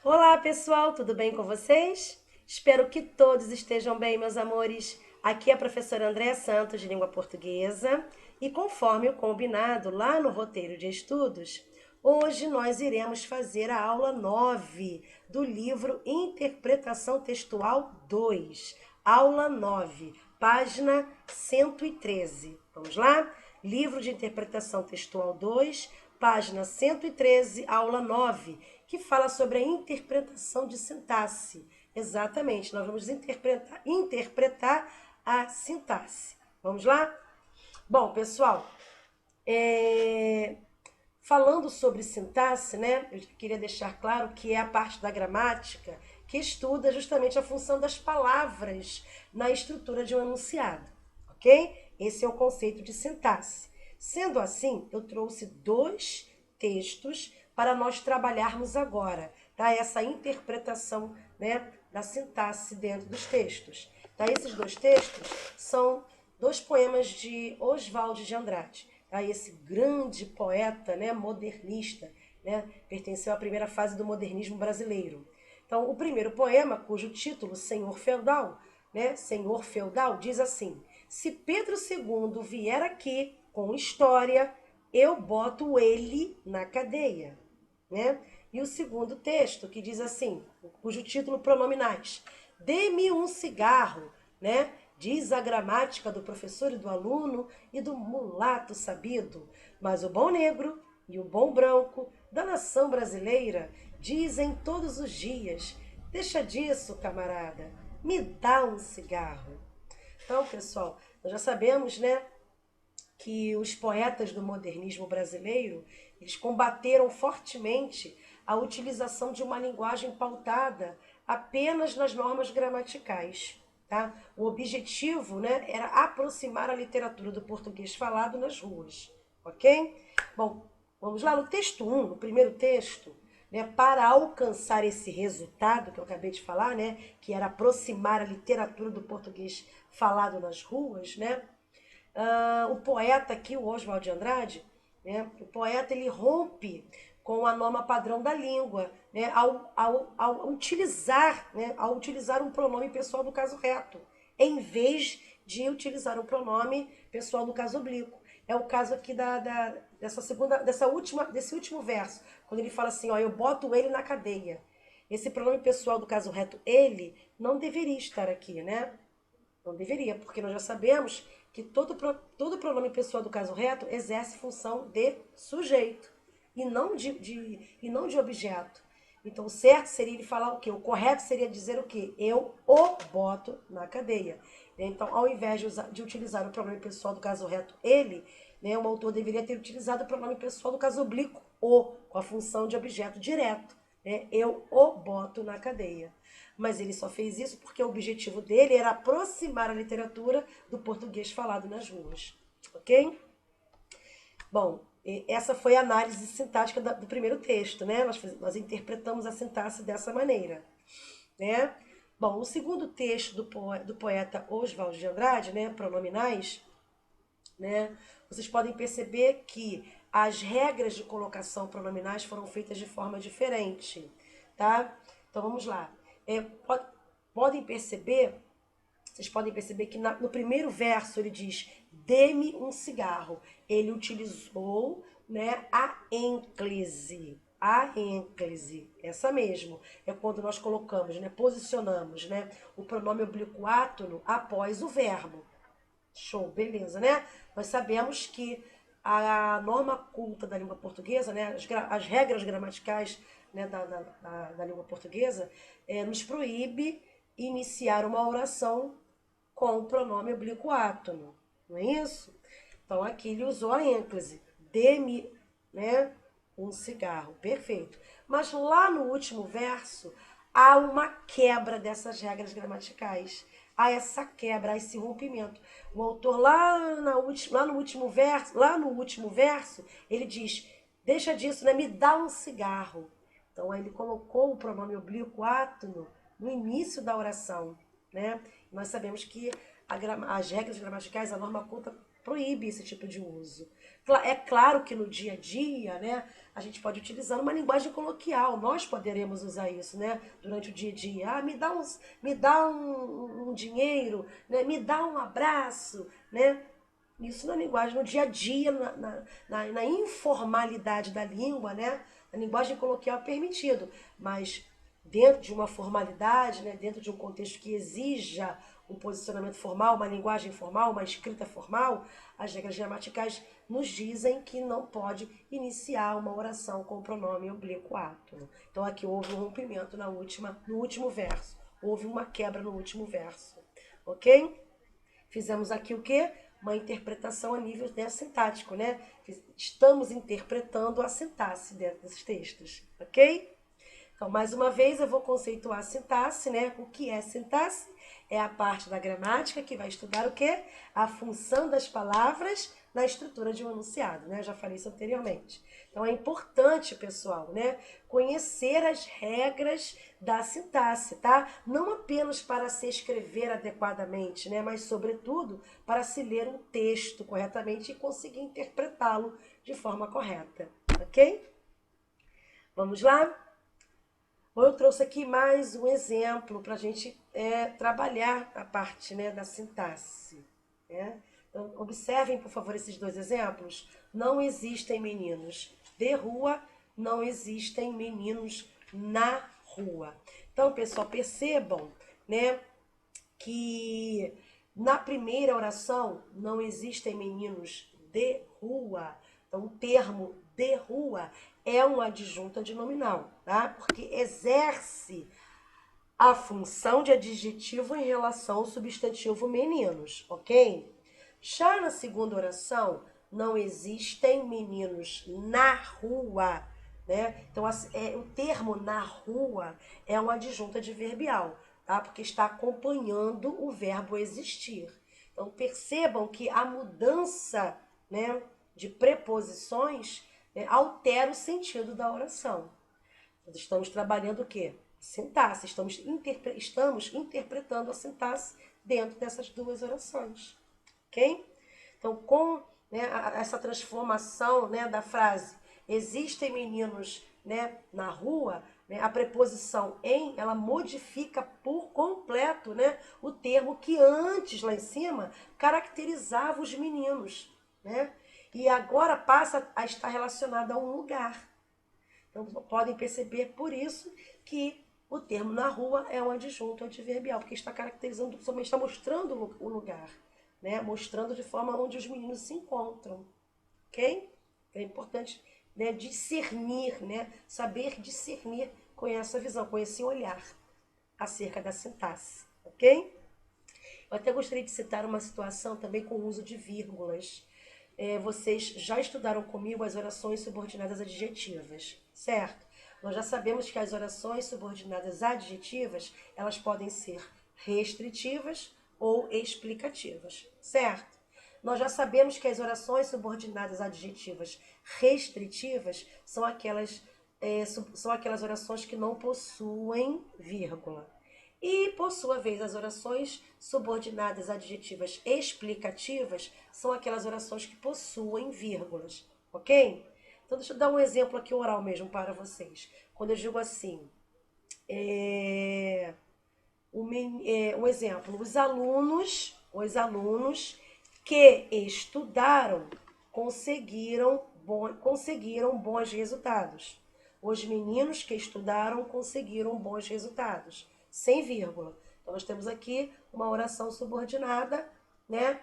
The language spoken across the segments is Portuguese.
Olá, pessoal, tudo bem com vocês? Espero que todos estejam bem, meus amores. Aqui é a professora Andréa Santos, de língua portuguesa, e conforme o combinado lá no roteiro de estudos, hoje nós iremos fazer a aula 9 do livro Interpretação Textual 2, aula 9, página 113. Vamos lá? Livro de Interpretação Textual 2, página 113, aula 9, que fala sobre a interpretação de sintaxe. Exatamente, nós vamos interpretar a sintaxe. Vamos lá? Bom, pessoal, falando sobre sintaxe, né, eu queria deixar claro que é a parte da gramática que estuda justamente a função das palavras na estrutura de um enunciado, ok? Esse é o conceito de sintaxe. Sendo assim, eu trouxe dois textos para nós trabalharmos agora, tá? Essa interpretação, né, da sintaxe dentro dos textos. Tá? Esses dois textos são dois poemas de Oswald de Andrade, tá? Esse grande poeta, né, modernista, né, pertenceu à primeira fase do modernismo brasileiro. Então, o primeiro poema, cujo título, Senhor Feudal, né, Senhor Feudal, diz assim: se Pedro II vier aqui com história, eu boto ele na cadeia, né? E o segundo texto, que diz assim, cujo título pronominais: dê-me um cigarro, né? Diz a gramática do professor e do aluno e do mulato sabido, mas o bom negro e o bom branco da nação brasileira dizem todos os dias: deixa disso, camarada, me dá um cigarro. Então, pessoal, nós já sabemos, né, que os poetas do modernismo brasileiro, eles combateram fortemente a utilização de uma linguagem pautada apenas nas normas gramaticais. Tá? O objetivo, né, era aproximar a literatura do português falado nas ruas. Ok? Bom, vamos lá no texto 1, no primeiro texto, né, para alcançar esse resultado que eu acabei de falar, né, que era aproximar a literatura do português falado nas ruas, né, o poeta aqui, o Oswald de Andrade, né, o poeta ele rompe com a norma padrão da língua, né, ao utilizar um pronome pessoal do caso reto, em vez de utilizar um pronome pessoal do caso oblíquo. É o caso aqui desse último verso, quando ele fala assim, ó, eu boto ele na cadeia. Esse pronome pessoal do caso reto, ele, não deveria estar aqui, né? Não deveria, porque nós já sabemos que todo pronome pessoal do caso reto exerce função de sujeito e não de objeto. Então, o certo seria ele falar o quê? O correto seria dizer o quê? Eu o boto na cadeia. Então, ao invés de utilizar o pronome pessoal do caso reto, ele, né, o autor deveria ter utilizado o pronome pessoal do caso oblíquo, o, com a função de objeto direto. Né? Eu o boto na cadeia. Mas ele só fez isso porque o objetivo dele era aproximar a literatura do português falado nas ruas. Ok? Bom, essa foi a análise sintática do primeiro texto, né? Nós interpretamos a sintaxe dessa maneira, né? Bom, o segundo texto do poeta Oswald de Andrade, né, pronominais, né, vocês podem perceber que as regras de colocação pronominais foram feitas de forma diferente, tá? Então vamos lá. É, podem perceber, vocês podem perceber que no primeiro verso ele diz: dê-me um cigarro. Ele utilizou, né, a ênclise. A ênclise, essa mesmo, é quando nós colocamos, né, posicionamos, né, o pronome oblíquo átono após o verbo. Show, beleza, né? Nós sabemos que a norma culta da língua portuguesa, né, as regras gramaticais, né, da língua portuguesa, nos proíbe iniciar uma oração com o pronome oblíquo átono, não é isso? Então aqui ele usou a ênclise, dê-me, né, um cigarro, perfeito. Mas lá no último verso há uma quebra dessas regras gramaticais, há essa quebra, há esse rompimento. O autor lá no último verso, ele diz: deixa disso, né, me dá um cigarro. Então aí ele colocou o pronome oblíquo átono no início da oração, né? Nós sabemos que as regras gramaticais, a norma culta proíbe esse tipo de uso. É claro que no dia a dia, né, a gente pode utilizar uma linguagem coloquial, nós poderemos usar isso, né, durante o dia a dia. Ah, me dá um dinheiro, né, me dá um abraço, né? Isso na linguagem, no dia a dia, na informalidade da língua, né? A linguagem coloquial é permitido, mas dentro de uma formalidade, né? Dentro de um contexto que exija um posicionamento formal, uma linguagem formal, uma escrita formal, as regras gramaticais nos dizem que não pode iniciar uma oração com o pronome oblíquo átono. Então aqui houve um rompimento no último verso, houve uma quebra no último verso, ok? Fizemos aqui o quê? Uma interpretação a nível sintático, né? Estamos interpretando a sintaxe dentro desses textos, ok? Então, mais uma vez, eu vou conceituar a sintaxe, né? O que é sintaxe? É a parte da gramática que vai estudar o quê? A função das palavras na estrutura de um enunciado, né? Eu já falei isso anteriormente. Então, é importante, pessoal, né? Conhecer as regras da sintaxe, tá? Não apenas para se escrever adequadamente, né? Mas, sobretudo, para se ler um texto corretamente e conseguir interpretá-lo de forma correta, ok? Vamos lá? Bom, eu trouxe aqui mais um exemplo para a gente trabalhar a parte, né, da sintaxe, né? Então, observem, por favor, esses dois exemplos. Não existem meninos de rua, não existem meninos na rua. Então, pessoal, percebam, né, que na primeira oração não existem meninos de rua. Então, o termo de rua é um adjunto adnominal, tá? Porque exerce a função de adjetivo em relação ao substantivo meninos, ok? Já na segunda oração, não existem meninos na rua, né? Então, o termo na rua é um adjunto adverbial, tá? Porque está acompanhando o verbo existir. Então, percebam que a mudança, né, de preposições, né, altera o sentido da oração. Nós estamos trabalhando o quê? Sintaxe. Estamos interpretando a sintaxe dentro dessas duas orações. Ok? Então, com, né, essa transformação, né, da frase existem meninos, né, na rua, né, a preposição em, ela modifica por completo, né, o termo que antes, lá em cima, caracterizava os meninos, né? E agora passa a estar relacionado a um lugar. Então, podem perceber por isso que o termo na rua é um adjunto adverbial, porque está caracterizando, somente está mostrando o lugar, né? Mostrando de forma onde os meninos se encontram, ok? É importante, né, discernir, né? Saber discernir com essa visão, com esse olhar acerca da sintaxe, ok? Eu até gostaria de citar uma situação também com o uso de vírgulas. Vocês já estudaram comigo as orações subordinadas adjetivas, certo? Nós já sabemos que as orações subordinadas adjetivas, elas podem ser restritivas ou explicativas, certo? Nós já sabemos que as orações subordinadas adjetivas restritivas são aquelas orações que não possuem vírgula. E, por sua vez, as orações subordinadas adjetivas explicativas são aquelas orações que possuem vírgulas, ok? Então, deixa eu dar um exemplo aqui oral mesmo para vocês. Quando eu digo assim, um exemplo, os alunos que estudaram conseguiram bons resultados. Os meninos que estudaram conseguiram bons resultados, sem vírgula. Então, nós temos aqui uma oração subordinada, né,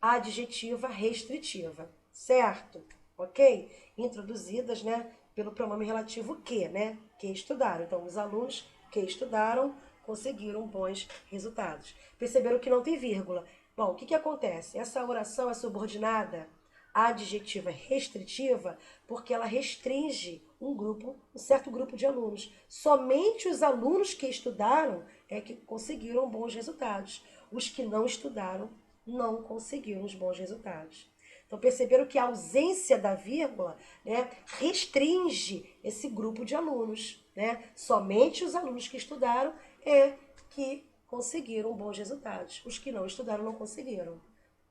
adjetiva restritiva, certo? Ok? Introduzidas, né, pelo pronome relativo que, né, que estudaram. Então, os alunos que estudaram conseguiram bons resultados. Perceberam que não tem vírgula. Bom, o que acontece? Essa oração é subordinada adjetiva restritiva porque ela restringe um certo grupo de alunos. Somente os alunos que estudaram é que conseguiram bons resultados. Os que não estudaram não conseguiram os bons resultados. Então, perceberam que a ausência da vírgula, né, restringe esse grupo de alunos, né? Somente os alunos que estudaram é que conseguiram bons resultados. Os que não estudaram não conseguiram,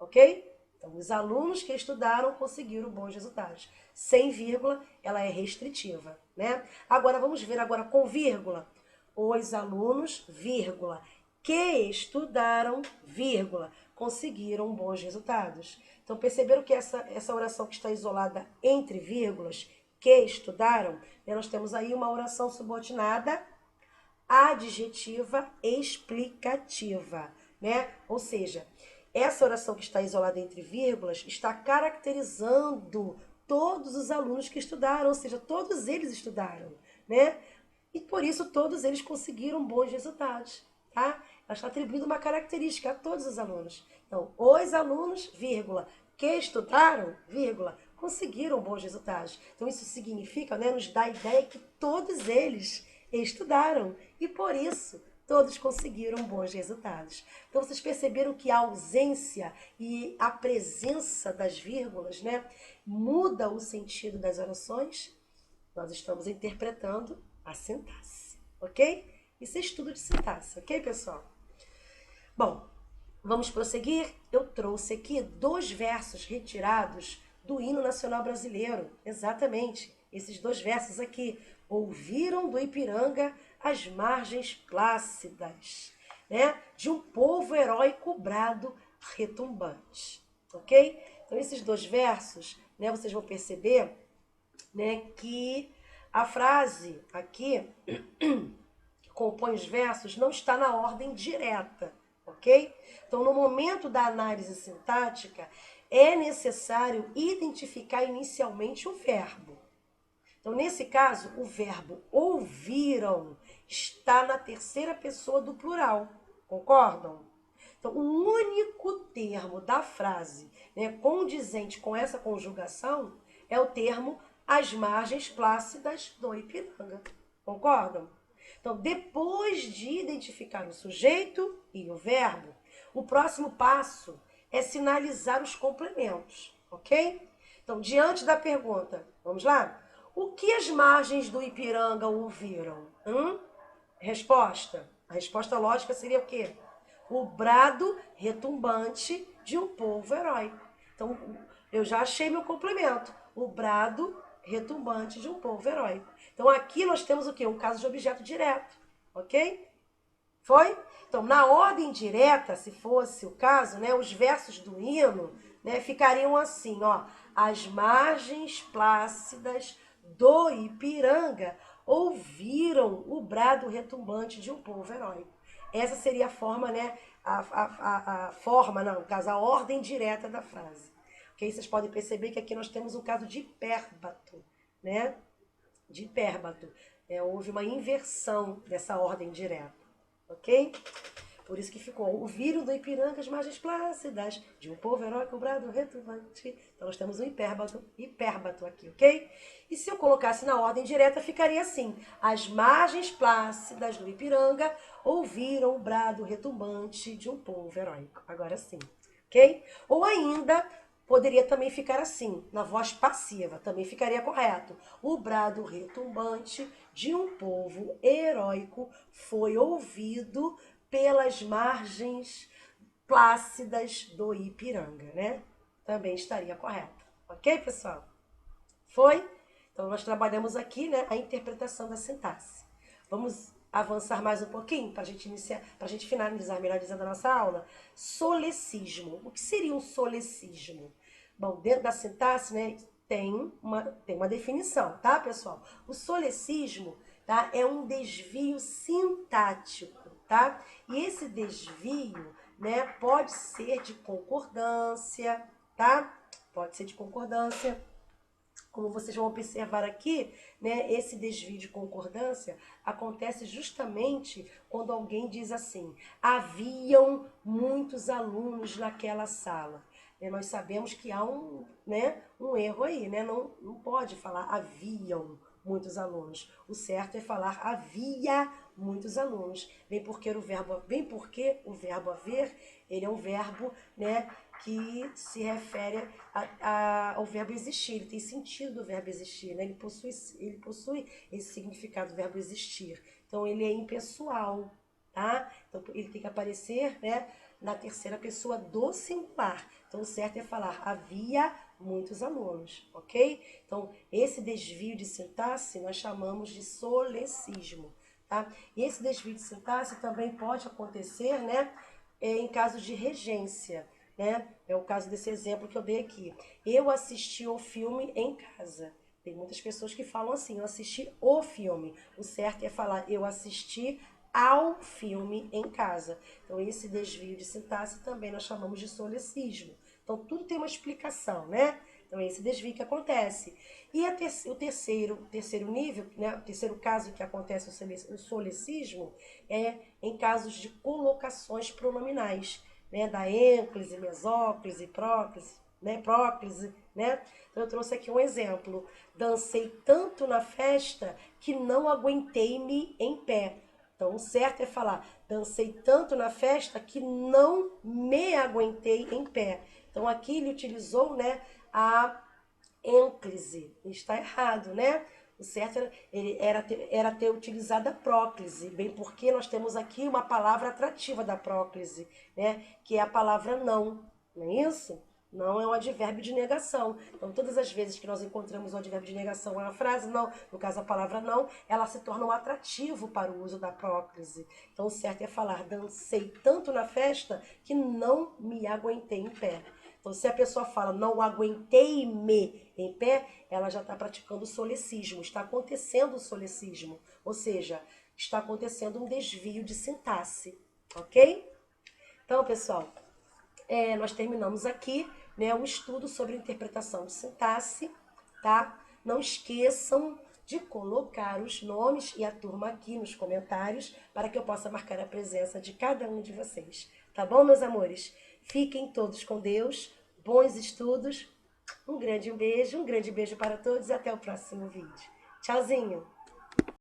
ok? Então, os alunos que estudaram conseguiram bons resultados. Sem vírgula, ela é restritiva, né? Agora, vamos ver agora com vírgula. Os alunos, vírgula, que estudaram, vírgula, conseguiram bons resultados. Então, perceberam que essa oração que está isolada entre vírgulas, que estudaram, né, nós temos aí uma oração subordinada adjetiva explicativa, né? Ou seja, essa oração que está isolada entre vírgulas está caracterizando todos os alunos que estudaram, ou seja, todos eles estudaram, né? E por isso todos eles conseguiram bons resultados, tá? Ela está atribuindo uma característica a todos os alunos. Então, os alunos, vírgula, que estudaram, vírgula, conseguiram bons resultados. Então, isso significa, né, nos dá a ideia que todos eles estudaram e por isso todos conseguiram bons resultados. Então, vocês perceberam que a ausência e a presença das vírgulas, né, muda o sentido das orações? Nós estamos interpretando a sintaxe, ok? Isso é estudo de sintaxe, ok, pessoal? Bom, vamos prosseguir? Eu trouxe aqui 2 versos retirados do hino nacional brasileiro. Exatamente, esses 2 versos aqui. Ouviram do Ipiranga as margens plácidas, né? De um povo heróico brado retumbante, ok? Então, esses 2 versos, né, vocês vão perceber, né, que a frase aqui que compõe os versos não está na ordem direta, ok? Então, no momento da análise sintática, é necessário identificar inicialmente o verbo. Então, nesse caso, o verbo ouviram está na terceira pessoa do plural, concordam? Então, o único termo da frase, né, condizente com essa conjugação é o termo as margens plácidas do Ipiranga, concordam? Então, depois de identificar o sujeito e o verbo, o próximo passo é sinalizar os complementos, ok? Então, diante da pergunta, vamos lá? O que as margens do Ipiranga ouviram? Resposta. A resposta lógica seria o quê? O brado retumbante de um povo heróico. Então, eu já achei meu complemento. O brado retumbante de um povo heróico. Então, aqui nós temos o quê? Um caso de objeto direto, ok? Foi? Então, na ordem direta, se fosse o caso, né, os versos do hino, né, ficariam assim, ó. As margens plácidas do Ipiranga ouviram o brado retumbante de um povo heróico. Essa seria a forma, né, a forma, não, no caso, a ordem direta da frase. Ok? Vocês podem perceber que aqui nós temos um caso de hipérbato, né? De hipérbato. Houve uma inversão dessa ordem direta. Ok? Por isso que ficou ouviram do Ipiranga as margens plácidas de um povo heróico brado retumbante. Então nós temos um hipérbato aqui, ok? E se eu colocasse na ordem direta, ficaria assim. As margens plácidas do Ipiranga ouviram o brado retumbante de um povo heróico. Agora sim, ok? Ou ainda poderia também ficar assim, na voz passiva, também ficaria correto. O brado retumbante de um povo heróico foi ouvido pelas margens plácidas do Ipiranga, né? Também estaria correto. Ok, pessoal? Foi? Então, nós trabalhamos aqui, né, a interpretação da sintaxe. Vamos avançar mais um pouquinho para a gente finalizar, melhor dizendo, a nossa aula? Solecismo. O que seria um solecismo? Bom, dentro da sintaxe, né, tem uma definição, tá, pessoal? O solecismo, tá, é um desvio sintático, tá? E esse desvio, né, pode ser de concordância, tá? Pode ser de concordância. Como vocês vão observar aqui, né, esse desvio de concordância acontece justamente quando alguém diz assim: haviam muitos alunos naquela sala. Nós sabemos que há um erro aí, né? Não pode falar haviam muitos alunos. O certo é falar havia muitos alunos. Bem porque o verbo haver, ele é um verbo, né, que se refere ao verbo existir. Ele tem sentido do verbo existir, né? Ele possui esse significado do verbo existir. Então, ele é impessoal, tá? Então, ele tem que aparecer, né, na terceira pessoa do singular. Então, o certo é falar havia muitos alunos, ok? Então, esse desvio de sintaxe nós chamamos de solecismo, tá? E esse desvio de sintaxe também pode acontecer, né, em casos de regência, né? É o caso desse exemplo que eu dei aqui. Eu assisti o filme em casa. Tem muitas pessoas que falam assim, eu assisti o filme. O certo é falar, eu assisti ao filme em casa. Então, esse desvio de sintaxe também nós chamamos de solecismo. Então, tudo tem uma explicação, né? Então, esse desvio que acontece. E o terceiro nível, né? O terceiro caso que acontece o solecismo é em casos de colocações pronominais, né? Da ênclise, mesóclise, próclise, né? Próclise, né? Então, eu trouxe aqui um exemplo. Dancei tanto na festa que não aguentei-me em pé. Então, o certo é falar, dancei tanto na festa que não me aguentei em pé. Então, aqui ele utilizou, né, a ênclise. Está errado, né? O certo era ter utilizado a próclise, bem porque nós temos aqui uma palavra atrativa da próclise, né, que é a palavra não, não é isso? Não é um advérbio de negação. Então, todas as vezes que nós encontramos um advérbio de negação na frase não, no caso a palavra não, ela se torna um atrativo para o uso da próclise. Então, o certo é falar, dancei tanto na festa que não me aguentei em pé. Então, se a pessoa fala, não aguentei-me em pé, ela já está praticando o solecismo, está acontecendo o solecismo. Ou seja, está acontecendo um desvio de sintaxe, ok? Então, pessoal, nós terminamos aqui, né, um estudo sobre interpretação de sintaxe, tá? Não esqueçam de colocar os nomes e a turma aqui nos comentários para que eu possa marcar a presença de cada um de vocês. Tá bom, meus amores? Fiquem todos com Deus, bons estudos, um grande beijo para todos e até o próximo vídeo. Tchauzinho!